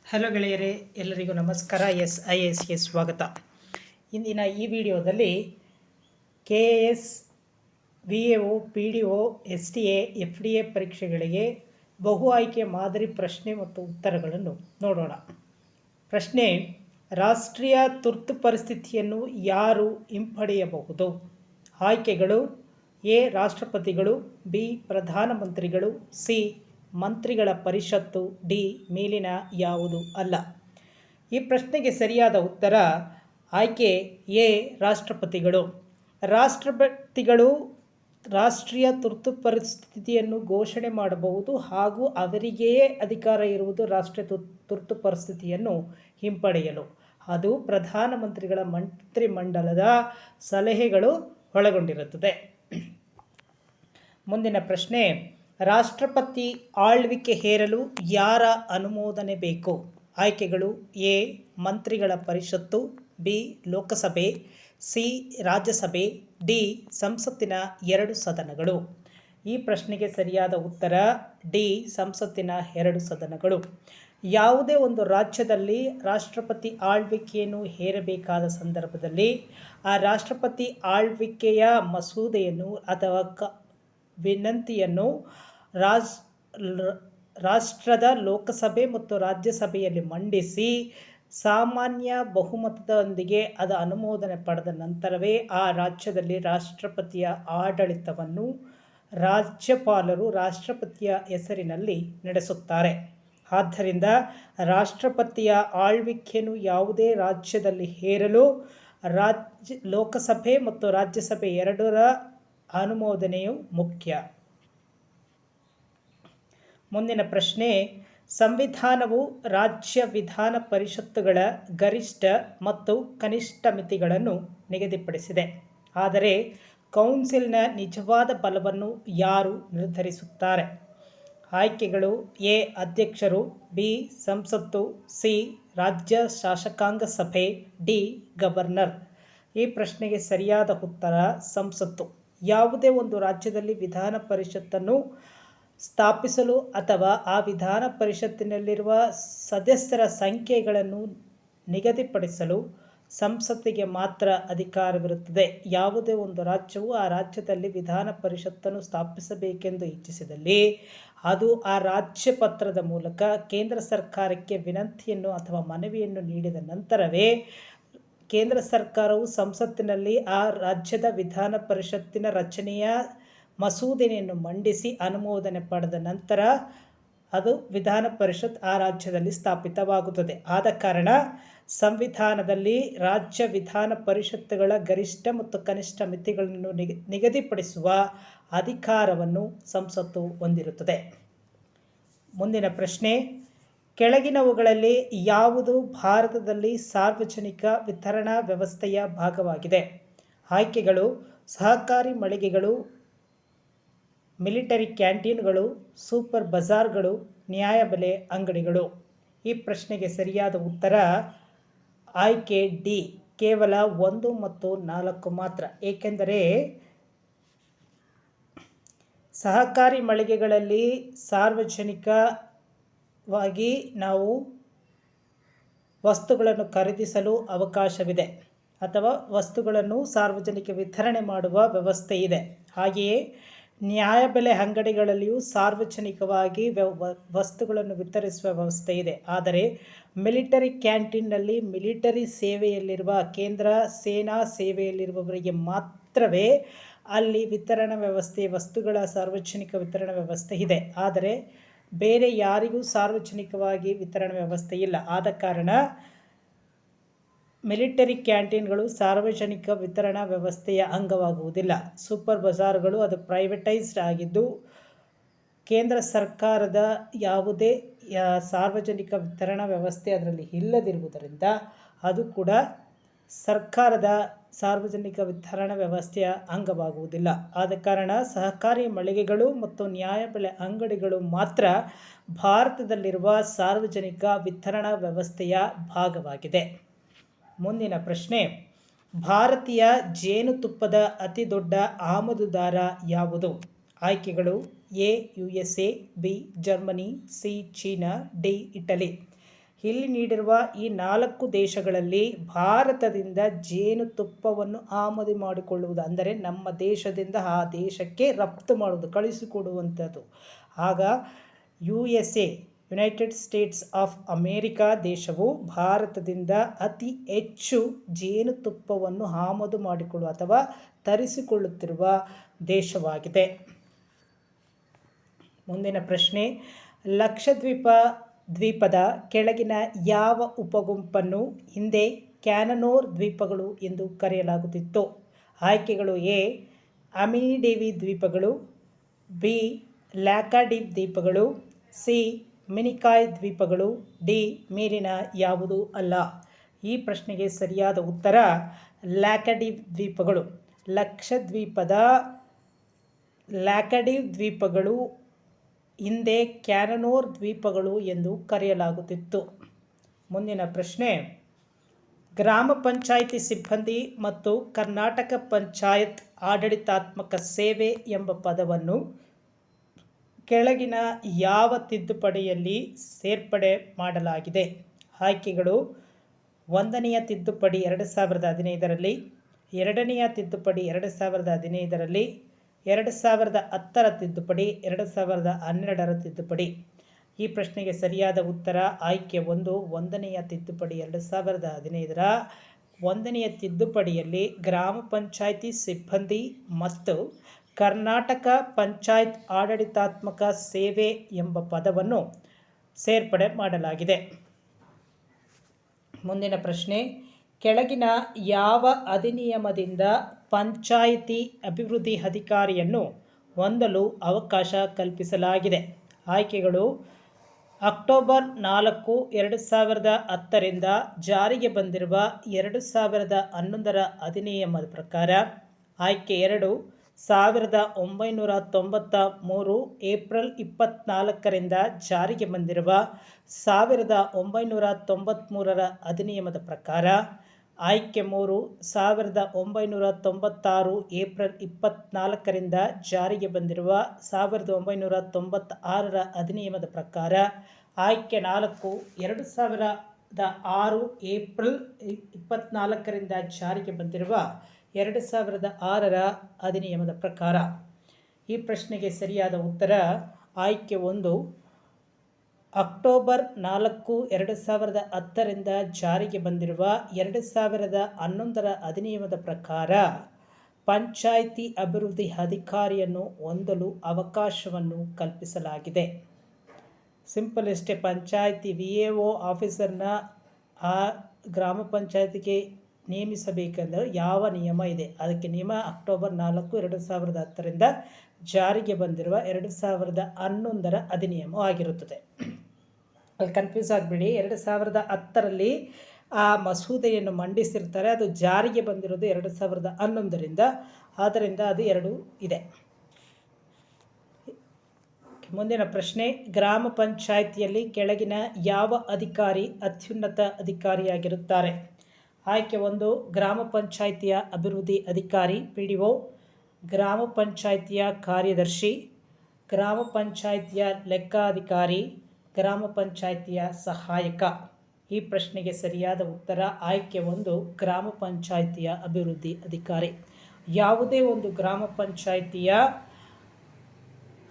Hello ಗೆಳೆಯರೇ, ಎಲ್ಲರಿಗೂ ನಮಸ್ಕಾರ. SISಗೆ ಸ್ವಾಗತ. ಇಂದಿನ ಈ ವಿಡಿಯೋದಲ್ಲಿ KAS, VAO, PDO, STA, FDA ಪರೀಕ್ಷೆಗಳಿಗೆ ಬಹು ಆಯ್ಕೆ ಮಾದರಿ ಪ್ರಶ್ನೆ ಮತ್ತು ಉತ್ತರಗಳನ್ನು ನೋಡೋಣ. ಪ್ರಶ್ನೆ: ರಾಷ್ಟ್ರೀಯ ತುರ್ತು ಪರಿಸ್ಥಿತಿಯನ್ನು ಯಾರು ಹಿಂಪಡೆಯಬಹುದು? ಆಯ್ಕೆಗಳು: ಎ. ರಾಷ್ಟ್ರಪತಿಗಳು, ಬಿ. ಪ್ರಧಾನಮಂತ್ರಿಗಳು, ಸಿ. ಮಂತ್ರಿಗಳ ಪರಿಷತ್ತು, ಡಿ. ಮೇಲಿನ ಯಾವುದು ಅಲ್ಲ. ಈ ಪ್ರಶ್ನೆಗೆ ಸರಿಯಾದ ಉತ್ತರ ಆಯ್ಕೆ ಎ. ರಾಷ್ಟ್ರಪತಿಗಳು. ರಾಷ್ಟ್ರಪತಿಗಳು ರಾಷ್ಟ್ರೀಯ ತುರ್ತು ಪರಿಸ್ಥಿತಿಯನ್ನು ಘೋಷಣೆ ಮಾಡಬಹುದು ಹಾಗೂ ಅವರಿಗೆಯೇ ಅಧಿಕಾರ ಇರುವುದು ರಾಷ್ಟ್ರೀಯ ತುರ್ತು ಪರಿಸ್ಥಿತಿಯನ್ನು ಹಿಂಪಡೆಯಲು. ಅದು ಪ್ರಧಾನಮಂತ್ರಿಗಳ ಮಂತ್ರಿಮಂಡಲದ ಸಲಹೆಗಳು ಒಳಗೊಂಡಿರುತ್ತದೆ. ಮುಂದಿನ ಪ್ರಶ್ನೆ: ರಾಷ್ಟ್ರಪತಿ ಆಳ್ವಿಕೆ ಹೇರಲು ಯಾರ ಅನುಮೋದನೆ ಬೇಕು? ಆಯ್ಕೆಗಳು: ಎ. ಮಂತ್ರಿಗಳ ಪರಿಷತ್ತು, ಬಿ. ಲೋಕಸಭೆ, ಸಿ. ರಾಜ್ಯಸಭೆ, ಡಿ. ಸಂಸತ್ತಿನ 2 ಸದನಗಳು. ಈ ಪ್ರಶ್ನೆಗೆ ಸರಿಯಾದ ಉತ್ತರ ಡಿ. ಸಂಸತ್ತಿನ 2 ಸದನಗಳು. ಯಾವುದೇ ಒಂದು ರಾಜ್ಯದಲ್ಲಿ ರಾಷ್ಟ್ರಪತಿ ಆಳ್ವಿಕೆಯನ್ನು ಹೇರಬೇಕಾದ ಸಂದರ್ಭದಲ್ಲಿ ಆ ರಾಷ್ಟ್ರಪತಿ ಆಳ್ವಿಕೆಯ ಮಸೂದೆಯನ್ನು ಅಥವಾ ವಿನಂತಿಯನ್ನು ರಾಷ್ಟ್ರದ ಲೋಕಸಭೆ ಮತ್ತು ರಾಜ್ಯಸಭೆಯಲ್ಲಿ ಮಂಡಿಸಿ ಸಾಮಾನ್ಯ ಬಹುಮತದೊಂದಿಗೆ ಅದು ಅನುಮೋದನೆ ಪಡೆದ ನಂತರವೇ ಆ ರಾಜ್ಯದಲ್ಲಿ ರಾಷ್ಟ್ರಪತಿಯ ಆಡಳಿತವನ್ನು ರಾಜ್ಯಪಾಲರು ರಾಷ್ಟ್ರಪತಿಯ ಹೆಸರಿನಲ್ಲಿ ನಡೆಸುತ್ತಾರೆ. ಆದ್ದರಿಂದ ರಾಷ್ಟ್ರಪತಿಯ ಆಳ್ವಿಕೆಯನ್ನು ಯಾವುದೇ ರಾಜ್ಯದಲ್ಲಿ ಹೇರಲು ಲೋಕಸಭೆ ಮತ್ತು ರಾಜ್ಯಸಭೆ ಎರಡರ ಅನುಮೋದನೆಯು ಮುಖ್ಯ. ಮುಂದಿನ ಪ್ರಶ್ನೆ: ಸಂವಿಧಾನವು ರಾಜ್ಯ ವಿಧಾನ ಪರಿಷತ್ತುಗಳ ಗರಿಷ್ಠ ಮತ್ತು ಕನಿಷ್ಠ ಮಿತಿಗಳನ್ನು ನಿಗದಿಪಡಿಸಿದೆ. ಆದರೆ ಕೌನ್ಸಿಲ್ನ ನಿಜವಾದ ಬಲವನ್ನು ಯಾರು ನಿರ್ಧರಿಸುತ್ತಾರೆ? ಆಯ್ಕೆಗಳು: ಎ. ಅಧ್ಯಕ್ಷರು, ಬಿ. ಸಂಸತ್ತು, ಸಿ. ರಾಜ್ಯ ಶಾಸಕಾಂಗ ಸಭೆ, ಡಿ. ಗವರ್ನರ್. ಈ ಪ್ರಶ್ನೆಗೆ ಸರಿಯಾದ ಉತ್ತರ ಸಂಸತ್ತು. ಯಾವುದೇ ಒಂದು ರಾಜ್ಯದಲ್ಲಿ ವಿಧಾನ ಪರಿಷತ್ತನ್ನು ಸ್ಥಾಪಿಸಲು ಅಥವಾ ಆ ವಿಧಾನ ಪರಿಷತ್ತಿನಲ್ಲಿರುವ ಸದಸ್ಯರ ಸಂಖ್ಯೆಗಳನ್ನು ನಿಗದಿಪಡಿಸಲು ಸಂಸತ್ತಿಗೆ ಮಾತ್ರ ಅಧಿಕಾರವಿರುತ್ತದೆ. ಯಾವುದೇ ಒಂದು ರಾಜ್ಯವು ಆ ರಾಜ್ಯದಲ್ಲಿ ವಿಧಾನ ಪರಿಷತ್ತನ್ನು ಸ್ಥಾಪಿಸಬೇಕೆಂದು ಇಚ್ಛಿಸಿದಲ್ಲಿ ಅದು ಆ ರಾಜ್ಯಪತ್ರದ ಮೂಲಕ ಕೇಂದ್ರ ಸರ್ಕಾರಕ್ಕೆ ವಿನಂತಿಯನ್ನು ಅಥವಾ ಮನವಿಯನ್ನು ನೀಡಿದ ನಂತರವೇ ಕೇಂದ್ರ ಸರ್ಕಾರವು ಸಂಸತ್ತಿನಲ್ಲಿ ಆ ರಾಜ್ಯದ ವಿಧಾನ ಪರಿಷತ್ತಿನ ರಚನೆಯ ಮಸೂದೆಯನ್ನು ಮಂಡಿಸಿ ಅನುಮೋದನೆ ಪಡೆದ ನಂತರ ಅದು ವಿಧಾನ ಪರಿಷತ್ ಆ ರಾಜ್ಯದಲ್ಲಿ ಸ್ಥಾಪಿತವಾಗುತ್ತದೆ. ಆದ ಕಾರಣ ಸಂವಿಧಾನದಲ್ಲಿ ರಾಜ್ಯ ವಿಧಾನ ಪರಿಷತ್ತುಗಳ ಗರಿಷ್ಠ ಮತ್ತು ಕನಿಷ್ಠ ಮಿತಿಗಳನ್ನು ನಿಗದಿಪಡಿಸುವ ಅಧಿಕಾರವನ್ನು ಸಂಸತ್ತು ಹೊಂದಿರುತ್ತದೆ. ಮುಂದಿನ ಪ್ರಶ್ನೆ: ಕೆಳಗಿನವುಗಳಲ್ಲಿ ಯಾವುದು ಭಾರತದಲ್ಲಿ ಸಾರ್ವಜನಿಕ ವಿತರಣಾ ವ್ಯವಸ್ಥೆಯ ಭಾಗವಾಗಿದೆ? ಆಯ್ಕೆಗಳು: ಸಹಕಾರಿ ಮಳಿಗೆಗಳು, ಮಿಲಿಟರಿ ಕ್ಯಾಂಟೀನ್ಗಳು, ಸೂಪರ್ ಬಜಾರ್ಗಳು, ನ್ಯಾಯಬೆಲೆ ಅಂಗಡಿಗಳು. ಈ ಪ್ರಶ್ನೆಗೆ ಸರಿಯಾದ ಉತ್ತರ ಆಯ್ಕೆ ಡಿ. ಕೇವಲ 1 ಮತ್ತು 4 ಮಾತ್ರ. ಏಕೆಂದರೆ ಸಹಕಾರಿ ಮಳಿಗೆಗಳಲ್ಲಿ ಸಾರ್ವಜನಿಕವಾಗಿ ನಾವು ವಸ್ತುಗಳನ್ನು ಖರೀದಿಸಲು ಅವಕಾಶವಿದೆ ಅಥವಾ ವಸ್ತುಗಳನ್ನು ಸಾರ್ವಜನಿಕ ವಿತರಣೆ ಮಾಡುವ ವ್ಯವಸ್ಥೆ ಇದೆ. ಹಾಗೆಯೇ ನ್ಯಾಯಬೆಲೆ ಅಂಗಡಿಗಳಲ್ಲಿಯೂ ಸಾರ್ವಜನಿಕವಾಗಿ ವಸ್ತುಗಳನ್ನು ವಿತರಿಸುವ ವ್ಯವಸ್ಥೆ ಇದೆ. ಆದರೆ ಮಿಲಿಟರಿ ಕ್ಯಾಂಟೀನ್ನಲ್ಲಿ ಮಿಲಿಟರಿ ಸೇವೆಯಲ್ಲಿರುವ ಕೇಂದ್ರ ಸೇನಾ ಸೇವೆಯಲ್ಲಿರುವವರಿಗೆ ಮಾತ್ರವೇ ಅಲ್ಲಿ ವಿತರಣಾ ವ್ಯವಸ್ಥೆ ವಸ್ತುಗಳ ಸಾರ್ವಜನಿಕ ವಿತರಣಾ ವ್ಯವಸ್ಥೆ ಇದೆ. ಆದರೆ ಬೇರೆ ಯಾರಿಗೂ ಸಾರ್ವಜನಿಕವಾಗಿ ವಿತರಣಾ ವ್ಯವಸ್ಥೆ ಇಲ್ಲ. ಆದ ಕಾರಣ ಮಿಲಿಟರಿ ಕ್ಯಾಂಟೀನ್ಗಳು ಸಾರ್ವಜನಿಕ ವಿತರಣಾ ವ್ಯವಸ್ಥೆಯ ಅಂಗವಾಗುವುದಿಲ್ಲ. ಸೂಪರ್ ಬಜಾರ್ಗಳು ಅದು ಪ್ರೈವೇಟೈಸ್ಡ್ ಆಗಿದ್ದು ಕೇಂದ್ರ ಸರ್ಕಾರದ ಯಾವುದೇ ಸಾರ್ವಜನಿಕ ವಿತರಣಾ ವ್ಯವಸ್ಥೆ ಅದರಲ್ಲಿ ಇಲ್ಲದಿರುವುದರಿಂದ ಅದು ಕೂಡ ಸರ್ಕಾರದ ಸಾರ್ವಜನಿಕ ವಿತರಣಾ ವ್ಯವಸ್ಥೆಯ ಅಂಗವಾಗುವುದಿಲ್ಲ. ಆದ ಕಾರಣ ಸಹಕಾರಿ ಮಳಿಗೆಗಳು ಮತ್ತು ನ್ಯಾಯಬೆಲೆ ಅಂಗಡಿಗಳು ಮಾತ್ರ ಭಾರತದಲ್ಲಿರುವ ಸಾರ್ವಜನಿಕ ವಿತರಣಾ ವ್ಯವಸ್ಥೆಯ ಭಾಗವಾಗಿದೆ. ಮುಂದಿನ ಪ್ರಶ್ನೆ: ಭಾರತೀಯ ಜೇನುತುಪ್ಪದ ಅತಿ ದೊಡ್ಡ ಆಮದುದಾರ ಯಾವುದು? ಆಯ್ಕೆಗಳು: A. USA, B. Germany, C. China, D. Italy. ಇಲ್ಲಿ ನೀಡಿರುವ ಈ 4 ದೇಶಗಳಲ್ಲಿ ಭಾರತದಿಂದ ಜೇನುತುಪ್ಪವನ್ನು ಆಮದು ಮಾಡಿಕೊಳ್ಳುವುದು, ಅಂದರೆ ನಮ್ಮ ದೇಶದಿಂದ ಆ ದೇಶಕ್ಕೆ ರಫ್ತು ಮಾಡುವುದು, ಕಳಿಸಿಕೊಡುವಂಥದ್ದು. ಆಗ USA United States of America ದೇಶವು ಭಾರತದಿಂದ ಅತಿ ಹೆಚ್ಚು ಜೇನುತುಪ್ಪವನ್ನು ಆಮದು ಮಾಡಿಕೊಳ್ಳುವ ಅಥವಾ ತರಿಸಿಕೊಳ್ಳುತ್ತಿರುವ ದೇಶವಾಗಿದೆ. ಮುಂದಿನ ಪ್ರಶ್ನೆ, ಲಕ್ಷದ್ವೀಪದ ಕೆಳಗಿನ ಯಾವ ಉಪಗುಂಪನ್ನು ಹಿಂದೆ ಕ್ಯಾನನೋರ್ ದ್ವೀಪಗಳು ಎಂದು ಕರೆಯಲಾಗುತ್ತಿತ್ತು? ಆಯ್ಕೆಗಳು: ಎ ಅಮಿನಿಡೇವಿ ದ್ವೀಪಗಳು, ಬಿ ಲ್ಯಾಕಾಡಿವ್ ದ್ವೀಪಗಳು, ಸಿ ಮಿನಿಕಾಯ್ ದ್ವೀಪಗಳು, ಡಿ ಮೇಲಿನ ಯಾವುದೂ ಅಲ್ಲ. ಈ ಪ್ರಶ್ನೆಗೆ ಸರಿಯಾದ ಉತ್ತರ ಲ್ಯಾಕಾಡಿವ್ ದ್ವೀಪಗಳು. ಲಕ್ಷದ್ವೀಪದ ಲ್ಯಾಕಾಡಿವ್ ದ್ವೀಪಗಳು ಹಿಂದೆ ಕ್ಯಾನನೋರ್ ದ್ವೀಪಗಳು ಎಂದು ಕರೆಯಲಾಗುತ್ತಿತ್ತು. ಮುಂದಿನ ಪ್ರಶ್ನೆ, ಗ್ರಾಮ ಪಂಚಾಯಿತಿ ಸಿಬ್ಬಂದಿ ಮತ್ತು ಕರ್ನಾಟಕ ಪಂಚಾಯತ್ ಆಡಳಿತಾತ್ಮಕ ಸೇವೆ ಎಂಬ ಪದವನ್ನು ಕೆಳಗಿನ ಯಾವ ತಿದ್ದುಪಡಿಯಲ್ಲಿ ಸೇರ್ಪಡೆ ಮಾಡಲಾಗಿದೆ? ಆಯ್ಕೆಗಳು: 1ನೆಯ ತಿದ್ದುಪಡಿ 2015ರಲ್ಲಿ, 2ನೆಯ ತಿದ್ದುಪಡಿ 2015ರಲ್ಲಿ, 2010ರ ತಿದ್ದುಪಡಿ, 2012ರ ತಿದ್ದುಪಡಿ. ಈ ಪ್ರಶ್ನೆಗೆ ಸರಿಯಾದ ಉತ್ತರ ಆಯ್ಕೆ 1ನೆಯ ತಿದ್ದುಪಡಿ 2015ರ 1ನೆಯ ತಿದ್ದುಪಡಿಯಲ್ಲಿ ಗ್ರಾಮ ಪಂಚಾಯಿತಿ ಸಿಬ್ಬಂದಿ ಮತ್ತು ಕರ್ನಾಟಕ ಪಂಚಾಯತ್ ಆಡಳಿತಾತ್ಮಕ ಸೇವೆ ಎಂಬ ಪದವನ್ನು ಸೇರ್ಪಡೆ ಮಾಡಲಾಗಿದೆ. ಮುಂದಿನ ಪ್ರಶ್ನೆ, ಕೆಳಗಿನ ಯಾವ ಅಧಿನಿಯಮದಿಂದ ಪಂಚಾಯಿತಿ ಅಭಿವೃದ್ಧಿ ಅಧಿಕಾರಿಯನ್ನು ಹೊಂದಲು ಅವಕಾಶ ಕಲ್ಪಿಸಲಾಗಿದೆ? ಆಯ್ಕೆಗಳು: ಅಕ್ಟೋಬರ್ 4, 2010ರಿಂದ ಜಾರಿಗೆ ಬಂದಿರುವ 2011ರ ಅಧಿನಿಯಮದ ಪ್ರಕಾರ. ಆಯ್ಕೆ 2, 1993 ಏಪ್ರಿಲ್ 24ರಿಂದ ಜಾರಿಗೆ ಬಂದಿರುವ 1993ರ ಅಧಿನಿಯಮದ ಪ್ರಕಾರ. ಆಯ್ಕೆ 3, 1996 ಏಪ್ರಿಲ್ 24ರಿಂದ ಜಾರಿಗೆ ಬಂದಿರುವ 1996ರ ಅಧಿನಿಯಮದ ಪ್ರಕಾರ. ಆಯ್ಕೆ 4, 2006 ಏಪ್ರಿಲ್ 24ರಿಂದ ಜಾರಿಗೆ ಬಂದಿರುವ 2006ರ ಅಧಿನಿಯಮದ ಪ್ರಕಾರ. ಈ ಪ್ರಶ್ನೆಗೆ ಸರಿಯಾದ ಉತ್ತರ ಆಯ್ಕೆ 1, ಅಕ್ಟೋಬರ್ 4, 2010ರಿಂದ ಜಾರಿಗೆ ಬಂದಿರುವ 2011ರ ಅಧಿನಿಯಮದ ಪ್ರಕಾರ ಪಂಚಾಯಿತಿ ಅಭಿವೃದ್ಧಿ ಅಧಿಕಾರಿಯನ್ನು ಹೊಂದಲು ಅವಕಾಶವನ್ನು ಕಲ್ಪಿಸಲಾಗಿದೆ. ಸಿಂಪಲ್ ಇಷ್ಟೇ, ಪಂಚಾಯಿತಿ VAO ಆಫೀಸರ್ನ ಆ ಗ್ರಾಮ ಪಂಚಾಯತಿಗೆ ನೇಮಿಸಬೇಕೆಂದರೆ ಯಾವ ನಿಯಮ ಇದೆ? ಅದಕ್ಕೆ ನಿಯಮ ಅಕ್ಟೋಬರ್ 4, 2010ರಿಂದ ಜಾರಿಗೆ ಬಂದಿರುವ 2011ರ ಅಧಿನಿಯಮವಾಗಿರುತ್ತದೆ. ಅಲ್ಲಿ ಕನ್ಫ್ಯೂಸ್ ಆಗಿಬಿಡಿ. 2010ರಲ್ಲಿ ಆ ಮಸೂದೆಯನ್ನು ಮಂಡಿಸಿರ್ತಾರೆ, ಅದು ಜಾರಿಗೆ ಬಂದಿರೋದು 2011ರಿಂದ, ಆದ್ದರಿಂದ ಅದು 2 ಇದೆ. ಮುಂದಿನ ಪ್ರಶ್ನೆ, ಗ್ರಾಮ ಪಂಚಾಯಿತಿಯಲ್ಲಿ ಕೆಳಗಿನ ಯಾವ ಅಧಿಕಾರಿ ಅತ್ಯುನ್ನತ ಅಧಿಕಾರಿಯಾಗಿರುತ್ತಾರೆ? ಆಯ್ಕೆ 1, ಗ್ರಾಮ ಪಂಚಾಯಿತಿಯ ಅಭಿವೃದ್ಧಿ ಅಧಿಕಾರಿ PDO, ಗ್ರಾಮ ಪಂಚಾಯಿತಿಯ ಕಾರ್ಯದರ್ಶಿ, ಗ್ರಾಮ ಪಂಚಾಯಿತಿಯ ಲೆಕ್ಕಾಧಿಕಾರಿ, ಗ್ರಾಮ ಪಂಚಾಯಿತಿಯ ಸಹಾಯಕ. ಈ ಪ್ರಶ್ನೆಗೆ ಸರಿಯಾದ ಉತ್ತರ ಆಯ್ಕೆ 1, ಗ್ರಾಮ ಪಂಚಾಯಿತಿಯ ಅಭಿವೃದ್ಧಿ ಅಧಿಕಾರಿ. ಯಾವುದೇ ಒಂದು ಗ್ರಾಮ ಪಂಚಾಯಿತಿಯ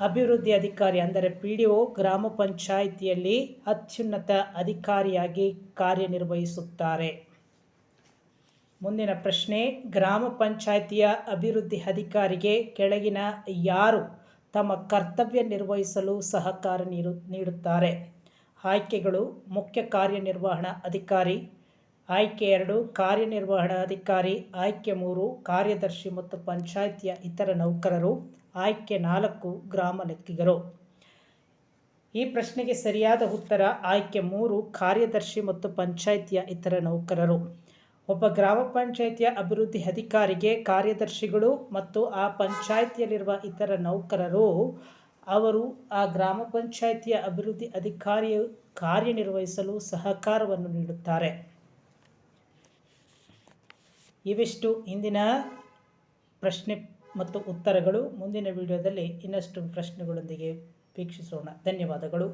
ಅಭಿವೃದ್ಧಿ ಅಧಿಕಾರಿ ಅಂದರೆ PDO ಗ್ರಾಮ ಪಂಚಾಯಿತಿಯಲ್ಲಿ ಅತ್ಯುನ್ನತ ಅಧಿಕಾರಿಯಾಗಿ ಕಾರ್ಯನಿರ್ವಹಿಸುತ್ತಾರೆ. ಮುಂದಿನ ಪ್ರಶ್ನೆ, ಗ್ರಾಮ ಪಂಚಾಯಿತಿಯ ಅಭಿವೃದ್ಧಿ ಅಧಿಕಾರಿಗೆ ಕೆಳಗಿನ ಯಾರು ತಮ್ಮ ಕರ್ತವ್ಯ ನಿರ್ವಹಿಸಲು ಸಹಕಾರ ನೀಡುತ್ತಾರೆ? ಆಯ್ಕೆಗಳು: ಮುಖ್ಯ ಕಾರ್ಯನಿರ್ವಹಣಾ ಅಧಿಕಾರಿ, ಆಯ್ಕೆ 2 ಕಾರ್ಯನಿರ್ವಹಣಾಧಿಕಾರಿ, ಆಯ್ಕೆ 3 ಕಾರ್ಯದರ್ಶಿ ಮತ್ತು ಪಂಚಾಯಿತಿಯ ಇತರ ನೌಕರರು, ಆಯ್ಕೆ 4 ಗ್ರಾಮ ಲೆಕ್ಕಿಗರು. ಈ ಪ್ರಶ್ನೆಗೆ ಸರಿಯಾದ ಉತ್ತರ ಆಯ್ಕೆ 3 ಕಾರ್ಯದರ್ಶಿ ಮತ್ತು ಪಂಚಾಯಿತಿಯ ಇತರ ನೌಕರರು. ಒಬ್ಬ ಗ್ರಾಮ ಪಂಚಾಯಿತಿಯ ಅಭಿವೃದ್ಧಿ ಅಧಿಕಾರಿಗೆ ಕಾರ್ಯದರ್ಶಿಗಳು ಮತ್ತು ಆ ಪಂಚಾಯಿತಿಯಲ್ಲಿರುವ ಇತರ ನೌಕರರು ಅವರು ಆ ಗ್ರಾಮ ಪಂಚಾಯಿತಿಯ ಅಭಿವೃದ್ಧಿ ಅಧಿಕಾರಿಯು ಕಾರ್ಯನಿರ್ವಹಿಸಲು ಸಹಕಾರವನ್ನು ನೀಡುತ್ತಾರೆ. ಇವಿಷ್ಟು ಇಂದಿನ ಪ್ರಶ್ನೆ ಮತ್ತು ಉತ್ತರಗಳು. ಮುಂದಿನ ವಿಡಿಯೋದಲ್ಲಿ ಇನ್ನಷ್ಟು ಪ್ರಶ್ನೆಗಳೊಂದಿಗೆ ವೀಕ್ಷಿಸೋಣ. ಧನ್ಯವಾದಗಳು.